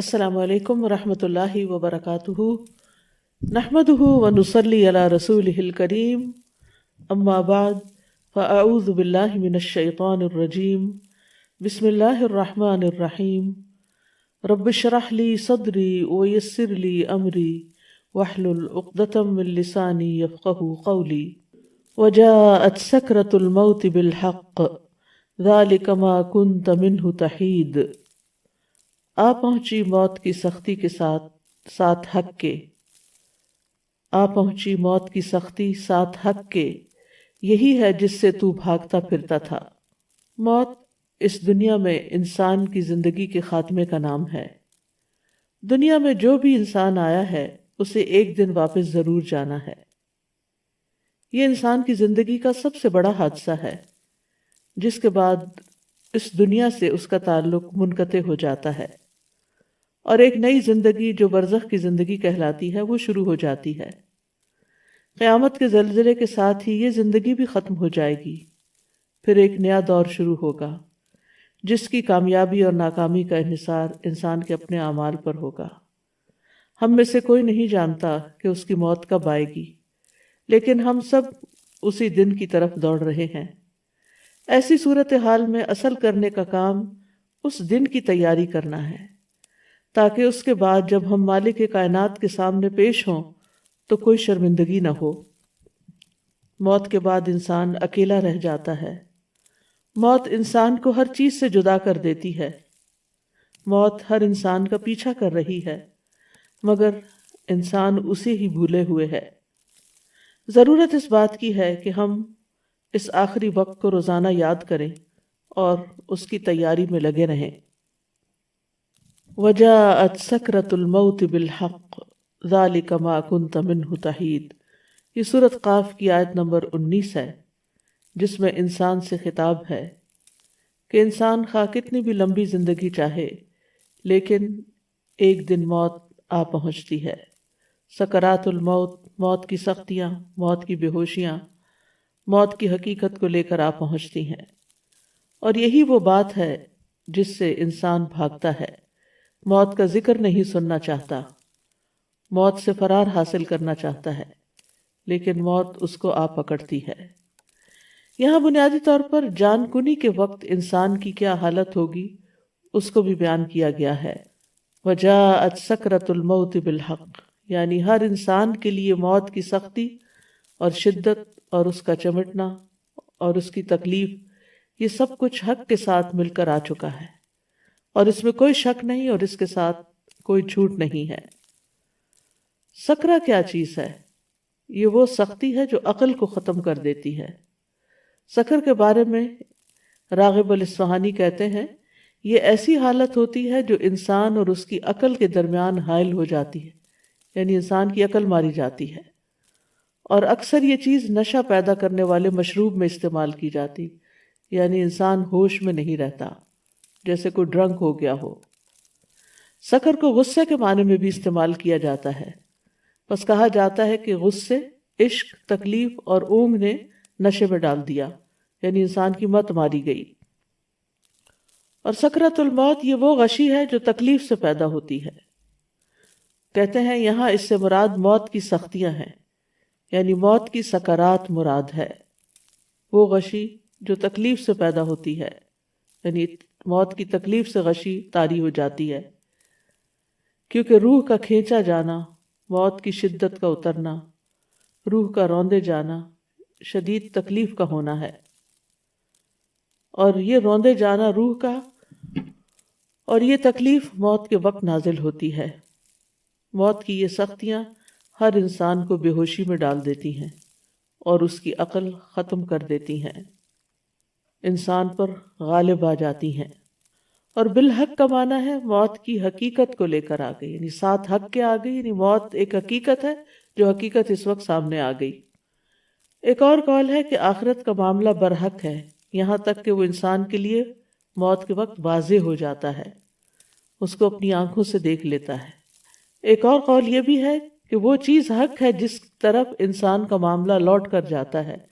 अस्सलामु अलैकुम वरहमतुल्लाहि वबरकातुहू नहमदुहु व नुसल्ली अला रसूलिहिल करीम अम्मा बाद फ़अऊज़ु बिल्लाहि मिनश शैतानिर रजीम बिस्मिल्लाहिर रहमानिर रहीम रब्बि इश्रह ली सदरी व यस्सिर ली अमरी वहलुल उक़दतम मिन लिसानी यफ़क़हू क़ौली वजाअत सकरतुल मौत बिल हक़ ज़ालिका मा कुन्त मिन्हु तहीद। आ पहुंची मौत की सख्ती के साथ साथ हक के। आ पहुंची मौत की सख्ती साथ हक के, यही है जिससे तू भागता फिरता था। मौत इस दुनिया में इंसान की जिंदगी के खात्मे का नाम है। दुनिया में जो भी इंसान आया है उसे एक दिन वापस जरूर जाना है। ये इंसान की जिंदगी का सबसे बड़ा हादसा है, जिसके बाद इस दुनिया से उसका ताल्लुक मुनक़ते हो जाता है और एक नई जिंदगी जो बरज़ख की जिंदगी कहलाती है वो शुरू हो जाती है। क़यामत के ज़लज़ले के साथ ही ये जिंदगी भी ख़त्म हो जाएगी। फिर एक नया दौर शुरू होगा जिसकी कामयाबी और नाकामी का इन्हिसार इंसान के अपने अमाल पर होगा। हम में से कोई नहीं जानता कि उसकी मौत कब आएगी, लेकिन हम सब उसी दिन की तरफ दौड़ रहे हैं। ऐसी सूरत हाल में असल करने का काम उस दिन की तैयारी करना है, ताकि उसके बाद जब हम मालिक कायनात के सामने पेश हों तो कोई शर्मिंदगी न हो। मौत के बाद इंसान अकेला रह जाता है। मौत इंसान को हर चीज से जुदा कर देती है। मौत हर इंसान का पीछा कर रही है, मगर इंसान उसे ही भूले हुए है। ज़रूरत इस बात की है कि हम इस आखिरी वक्त को रोज़ाना याद करें और उसकी तैयारी में लगे रहें। वजाअत सकरतुल मौत बिल हक़ ज़ालिका मा कुन्त मिन्हु तहीद। ये सूरत क़ाफ की आयत नंबर 19 है, जिसमें इंसान से खिताब है कि इंसान खा कितनी भी लंबी ज़िंदगी चाहे, लेकिन एक दिन मौत आ पहुँचती है। सकरातुल मौत, मौत की सख्तियाँ, मौत की बेहोशियाँ, मौत की हकीकत को लेकर आ पहुँचती हैं। और यही वो बात है जिससे इंसान भागता है। मौत का जिक्र नहीं सुनना चाहता, मौत से फरार हासिल करना चाहता है, लेकिन मौत उसको आ पकड़ती है। यहाँ बुनियादी तौर पर जानकुनी के वक्त इंसान की क्या हालत होगी उसको भी बयान किया गया है। वजाअत सकरतुल मौत बिल हक़, यानी हर इंसान के लिए मौत की सख्ती और शिद्दत और उसका चमटना और उसकी तकलीफ, ये सब कुछ हक के साथ मिलकर आ चुका है और इसमें कोई शक नहीं और इसके साथ कोई झूठ नहीं है। सकरा क्या चीज है? ये वो सख्ती है जो अक्ल को ख़त्म कर देती है। सकर के बारे में राग़िब अल-इस्फ़हानी कहते हैं, ये ऐसी हालत होती है जो इंसान और उसकी अक्ल के दरमियान हाइल हो जाती है, यानी इंसान की अक्ल मारी जाती है। और अक्सर ये चीज़ नशा पैदा करने वाले मशरूब में इस्तेमाल की जाती, यानी इंसान होश में नहीं रहता, जैसे कोई ड्रंक हो गया हो। सकर को गुस्से के माने में भी इस्तेमाल किया जाता है। बस कहा जाता है कि गुस्से, इश्क, तकलीफ और ऊंग ने नशे में डाल दिया, यानी इंसान की मत मारी गई। और सकरतुल मौत ये वो गशी है जो तकलीफ से पैदा होती है। कहते हैं यहाँ इससे मुराद मौत की सख्तियां हैं, यानी मौत की सकरात मुराद है। वो गशी जो तकलीफ से पैदा होती है, यानी मौत की तकलीफ से गशी तारी हो जाती है, क्योंकि रूह का खींचा जाना, मौत की शिद्दत का उतरना, रूह का रौंदे जाना शदीद तकलीफ का होना है। और ये रौंदे जाना रूह का और ये तकलीफ मौत के वक्त नाजिल होती है। मौत की ये सख्तियाँ हर इंसान को बेहोशी में डाल देती हैं और उसकी अक्ल ख़त्म कर देती हैं, इंसान पर गालिब आ जाती हैं। और बिल हक का माना है मौत की हकीकत को लेकर आ गई, यानी साथ हक के आ गई, यानी मौत एक हकीकत है जो हकीकत इस वक्त सामने आ गई। एक और कौल है कि आखिरत का मामला बरहक है, यहाँ तक कि वो इंसान के लिए मौत के वक्त वाज़े हो जाता है, उसको अपनी आंखों से देख लेता है। एक और कौल ये भी है कि वो चीज़ हक है जिस तरफ इंसान का मामला लौट कर जाता है,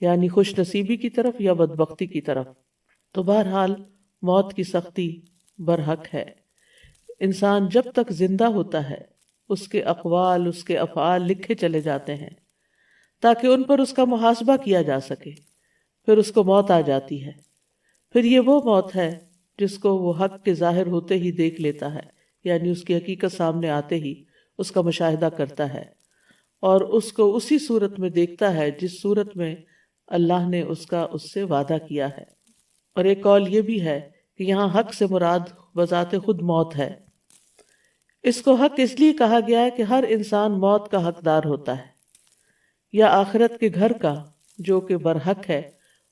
यानी खुश नसीबी की तरफ या बदबख्ती की तरफ। तो बहरहाल मौत की सख्ती बरहक है। انسان جب تک زندہ ہوتا ہے اس کے اقوال، اس کے افعال لکھے چلے جاتے ہیں تاکہ ان پر اس کا محاسبہ کیا جا سکے۔ پھر اس کو موت آ جاتی ہے، پھر یہ وہ موت ہے جس کو وہ حق کے ظاہر ہوتے ہی دیکھ لیتا ہے، یعنی اس کی حقیقت سامنے آتے ہی اس کا مشاہدہ کرتا ہے اور اس کو اسی صورت میں دیکھتا ہے جس صورت میں اللہ نے اس سے وعدہ کیا ہے۔ اور ایک قول یہ بھی ہے کہ یہاں حق سے مراد بذات خود موت ہے۔ اس کو حق اس لیے کہا گیا ہے کہ ہر انسان موت کا حقدار ہوتا ہے، یا آخرت کے گھر کا جو کہ برحق ہے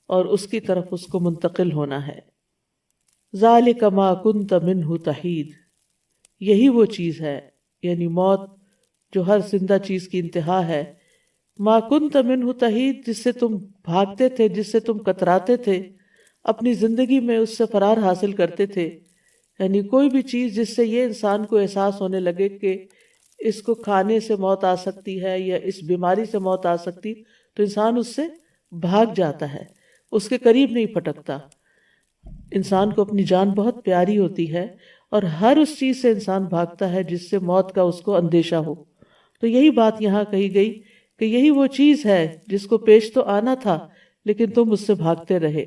اور اس کی طرف اس کو منتقل ہونا ہے۔ ذالک ما کنت منہ تحید، یہی وہ چیز ہے، یعنی موت جو ہر زندہ چیز کی انتہا ہے۔ ما کنت منہ تحید، جس سے تم بھاگتے تھے، جس سے تم کتراتے تھے، اپنی زندگی میں اس سے فرار حاصل کرتے تھے۔ یعنی کوئی بھی چیز جس سے یہ انسان کو احساس ہونے لگے کہ اس کو کھانے سے موت آ سکتی ہے یا اس بیماری سے موت آ سکتی، تو انسان اس سے بھاگ جاتا ہے، اس کے قریب نہیں پھٹکتا۔ انسان کو اپنی جان بہت پیاری ہوتی ہے اور ہر اس چیز سے انسان بھاگتا ہے جس سے موت کا اس کو اندیشہ ہو۔ تو یہی بات یہاں کہی گئی کہ یہی وہ چیز ہے جس کو پیش تو آنا تھا لیکن تم اس سے بھاگتے رہے۔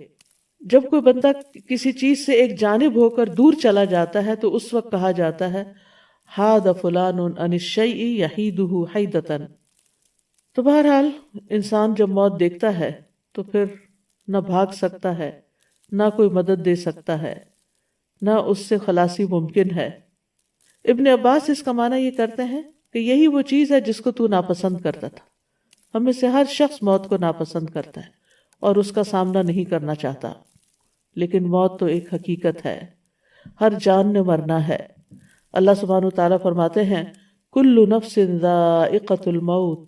جب کوئی بندہ کسی چیز سے ایک جانب ہو کر دور چلا جاتا ہے تو اس وقت کہا جاتا ہے حاد فلان عن الشیء یحیدہ حیدۃ۔ تو بہرحال انسان جب موت دیکھتا ہے تو پھر نہ بھاگ سکتا ہے، نہ کوئی مدد دے سکتا ہے، نہ اس سے خلاصی ممکن ہے۔ ابن عباس اس کا معنی یہ کرتے ہیں کہ یہی وہ چیز ہے جس کو تو ناپسند کرتا تھا۔ ہم میں سے ہر شخص موت کو ناپسند کرتا ہے اور اس کا سامنا نہیں کرنا چاہتا، لیکن موت تو ایک حقیقت ہے، ہر جان نے مرنا ہے۔ اللہ سبحانہ وتعالیٰ فرماتے ہیں کل نفس ذائقۃ الموت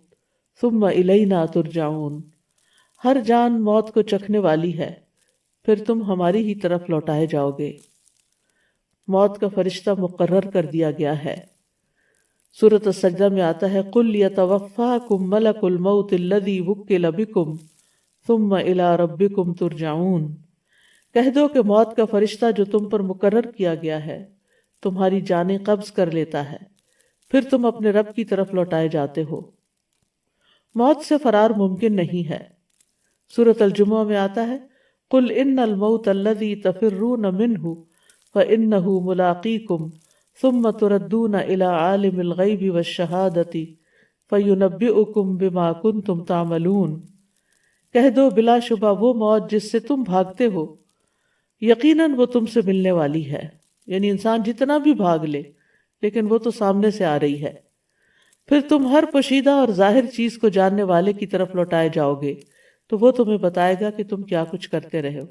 ثم الینا ترجعون، ہر جان موت کو چکھنے والی ہے، پھر تم ہماری ہی طرف لوٹائے جاؤ گے۔ موت کا فرشتہ مقرر کر دیا گیا ہے۔ سورۃ السجدہ میں آتا ہے قل یتوفاکم ملک الموت الذی وکل بکم ثم الی ربکم ترجعون، کہہ دو کہ موت کا فرشتہ جو تم پر مقرر کیا گیا ہے تمہاری جانیں قبض کر لیتا ہے، پھر تم اپنے رب کی طرف لوٹائے جاتے ہو۔ موت سے فرار ممکن نہیں ہے۔ سورۃ الجمعہ میں آتا ہے قل ان الموت الذی تفرون منہ فانہ ملاقیکم ثم تردون الی عالم الغیب والشہادۃ فینبئکم بما کنتم تعملون، کہہ دو بلا شبہ وہ موت جس سے تم بھاگتے ہو یقیناً وہ تم سے ملنے والی ہے۔ یعنی انسان جتنا بھی بھاگ لے لیکن وہ تو سامنے سے آ رہی ہے۔ پھر تم ہر پوشیدہ اور ظاہر چیز کو جاننے والے کی طرف لوٹائے جاؤ گے تو وہ تمہیں بتائے گا کہ تم کیا کچھ کرتے رہے ہو۔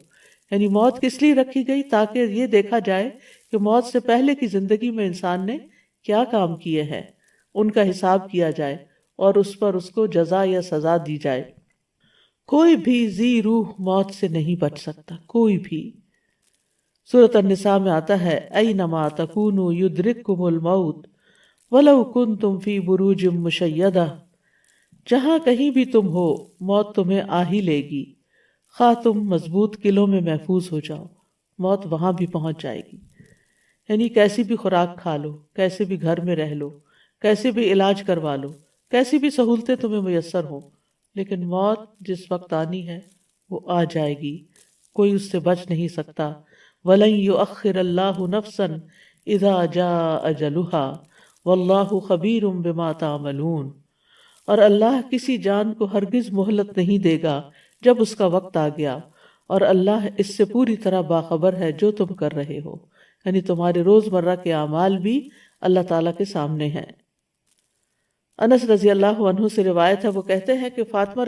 یعنی موت کس لیے رکھی گئی؟ تاکہ یہ دیکھا جائے کہ موت سے پہلے کی زندگی میں انسان نے کیا کام کیے ہیں، ان کا حساب کیا جائے اور اس پر اس کو جزا یا سزا دی جائے۔ کوئی بھی ذی روح موت سے نہیں بچ سکتا، کوئی بھی۔ سورۃ النساء میں آتا ہے اینما تکونوا یدرککم الموت ولو کنتم فی بروج مشیدہ، جہاں کہیں بھی تم ہو موت تمہیں آ ہی لے گی، خواہ تم مضبوط قلعوں میں محفوظ ہو جاؤ، موت وہاں بھی پہنچ جائے گی۔ یعنی کیسی بھی خوراک کھا لو، کیسے بھی گھر میں رہ لو، کیسے بھی علاج کروا لو، کیسی بھی سہولتیں تمہیں میسر ہوں، لیکن موت جس وقت آنی ہے وہ آ جائے گی، کوئی اس سے بچ نہیں سکتا۔ وَلَن يُؤَخِّرَ اللَّهُ نَفْسًا إِذَا جَاءَ أَجَلُهَا وَاللَّهُ خَبِيرٌ بِمَا تَعْمَلُونَ، اور اللہ کسی جان کو ہرگز مہلت نہیں دے گا جب اس کا وقت آ گیا، اور اللہ اس سے پوری طرح باخبر ہے جو تم کر رہے ہو۔ یعنی تمہارے روزمرہ کے اعمال بھی اللہ تعالیٰ کے سامنے ہیں۔ انس رضی اللہ عنہ سے روایت ہے، وہ کہتے ہیں کہ فاطمہ